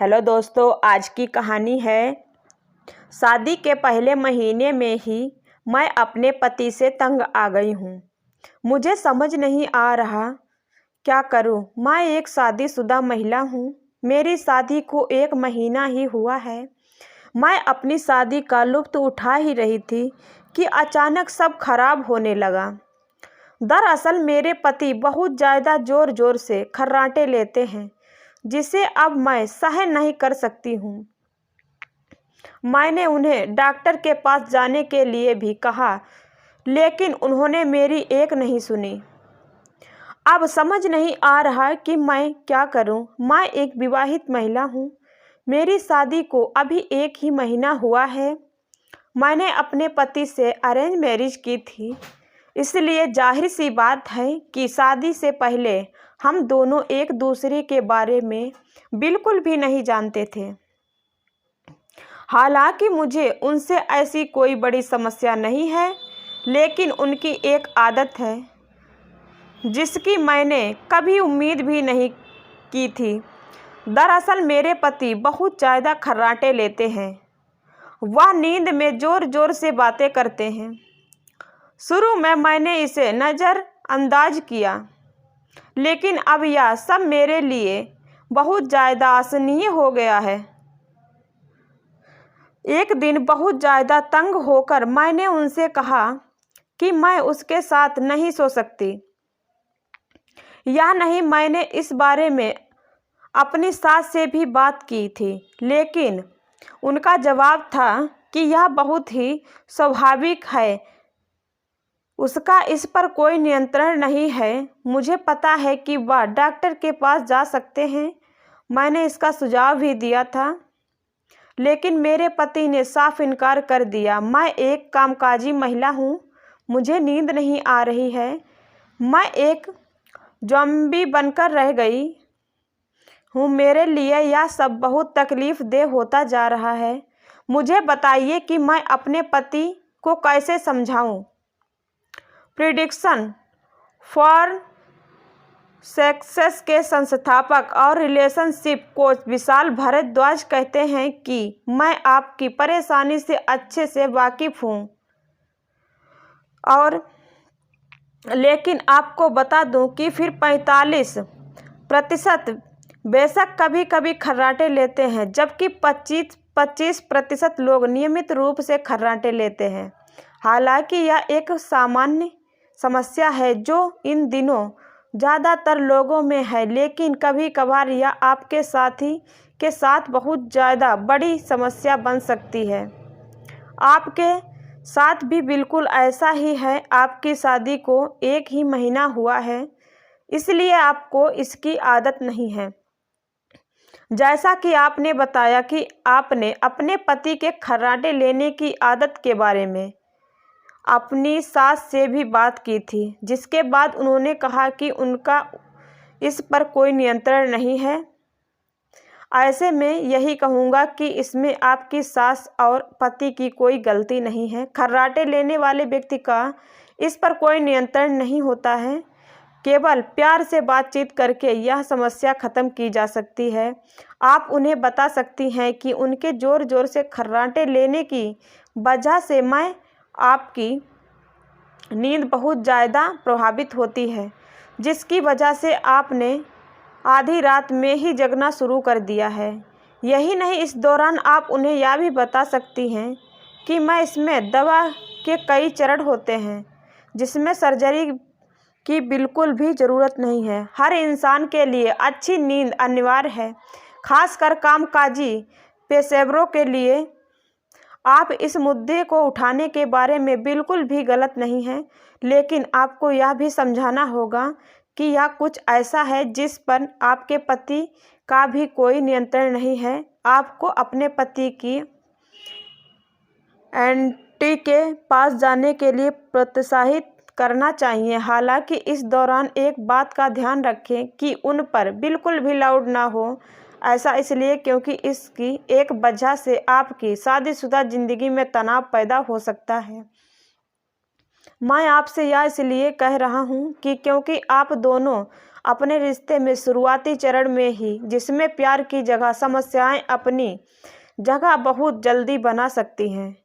Hello दोस्तों, आज की कहानी है। शादी के पहले महीने में ही मैं अपने पति से तंग आ गई हूँ। मुझे समझ नहीं आ रहा क्या करूँ। मैं एक शादीशुदा महिला हूँ। मेरी शादी को 1 महीना ही हुआ है। मैं अपनी शादी का लुत्फ़ उठा ही रही थी कि अचानक सब खराब होने लगा। दरअसल मेरे पति बहुत ज़्यादा ज़ोर ज़ोर से खर्राटे लेते हैं, जिसे अब मैं सहन नहीं कर सकती हूँ। मैंने उन्हें डॉक्टर के पास जाने के लिए भी कहा, लेकिन उन्होंने मेरी एक नहीं सुनी। अब समझ नहीं आ रहा कि मैं क्या करूं। मैं एक विवाहित महिला हूं। मेरी शादी को अभी 1 ही महीना हुआ है। मैंने अपने पति से अरेंज मैरिज की थी, इसलिए जाहिर सी बात है कि शादी से पहले हम दोनों एक दूसरे के बारे में बिल्कुल भी नहीं जानते थे। हालांकि मुझे उनसे ऐसी कोई बड़ी समस्या नहीं है, लेकिन उनकी एक आदत है जिसकी मैंने कभी उम्मीद भी नहीं की थी। दरअसल मेरे पति बहुत ज़्यादा खर्राटे लेते हैं। वह नींद में ज़ोर ज़ोर से बातें करते हैं। शुरू में मैंने इसे नज़रअंदाज किया, लेकिन अब यह सब मेरे लिए बहुत ज़्यादा असहनीय हो गया है। एक दिन बहुत ज़्यादा तंग होकर मैंने उनसे कहा कि मैं उसके साथ नहीं सो सकती। या नहीं, मैंने इस बारे में अपनी सास से भी बात की थी, लेकिन उनका जवाब था कि यह बहुत ही स्वाभाविक है, उसका इस पर कोई नियंत्रण नहीं है। मुझे पता है कि वह डॉक्टर के पास जा सकते हैं। मैंने इसका सुझाव भी दिया था, लेकिन मेरे पति ने साफ इनकार कर दिया। मैं एक कामकाजी महिला हूँ। मुझे नींद नहीं आ रही है। मैं एक ज़ॉम्बी बनकर रह गई हूँ। मेरे लिए यह सब बहुत तकलीफ़देह होता जा रहा है। मुझे बताइए कि मैं अपने पति को कैसे समझाऊँ। प्रिडिक्शन फॉर सक्सेस के संस्थापक और रिलेशनशिप कोच विशाल भारद्वाज कहते हैं कि मैं आपकी परेशानी से अच्छे से वाकिफ़ हूँ, और लेकिन आपको बता दूं कि फिर 45% बेशक कभी कभी खर्राटे लेते हैं, जबकि 25% लोग नियमित रूप से खर्राटे लेते हैं। हालांकि यह एक सामान्य समस्या है जो इन दिनों ज़्यादातर लोगों में है, लेकिन कभी कभार यह आपके साथी के साथ बहुत ज़्यादा बड़ी समस्या बन सकती है। आपके साथ भी बिल्कुल ऐसा ही है। आपकी शादी को 1 ही महीना हुआ है, इसलिए आपको इसकी आदत नहीं है। जैसा कि आपने बताया कि आपने अपने पति के खर्राटे लेने की आदत के बारे में अपनी सास से भी बात की थी, जिसके बाद उन्होंने कहा कि उनका इस पर कोई नियंत्रण नहीं है। ऐसे में यही कहूँगा कि इसमें आपकी सास और पति की कोई गलती नहीं है। खर्राटे लेने वाले व्यक्ति का इस पर कोई नियंत्रण नहीं होता है। केवल प्यार से बातचीत करके यह समस्या ख़त्म की जा सकती है। आप उन्हें बता सकती हैं कि उनके ज़ोर ज़ोर से खर्राटे लेने की वजह से आपकी नींद बहुत ज़्यादा प्रभावित होती है, जिसकी वजह से आपने आधी रात में ही जगना शुरू कर दिया है। यही नहीं, इस दौरान आप उन्हें यह भी बता सकती हैं कि इसमें दवा के कई चरण होते हैं, जिसमें सर्जरी की बिल्कुल भी ज़रूरत नहीं है। हर इंसान के लिए अच्छी नींद अनिवार्य है, खासकर कामकाजी पेशेवरों के लिए। आप इस मुद्दे को उठाने के बारे में बिल्कुल भी गलत नहीं हैं, लेकिन आपको यह भी समझाना होगा कि यह कुछ ऐसा है जिस पर आपके पति का भी कोई नियंत्रण नहीं है। आपको अपने पति की एंटी के पास जाने के लिए प्रोत्साहित करना चाहिए। हालांकि इस दौरान एक बात का ध्यान रखें कि उन पर बिल्कुल भी लाउड ना हो। ऐसा इसलिए क्योंकि इसकी एक वजह से आपकी शादीशुदा ज़िंदगी में तनाव पैदा हो सकता है। मैं आपसे यह इसलिए कह रहा हूँ कि क्योंकि आप दोनों अपने रिश्ते में शुरुआती चरण में ही, जिसमें प्यार की जगह समस्याएं अपनी जगह बहुत जल्दी बना सकती हैं।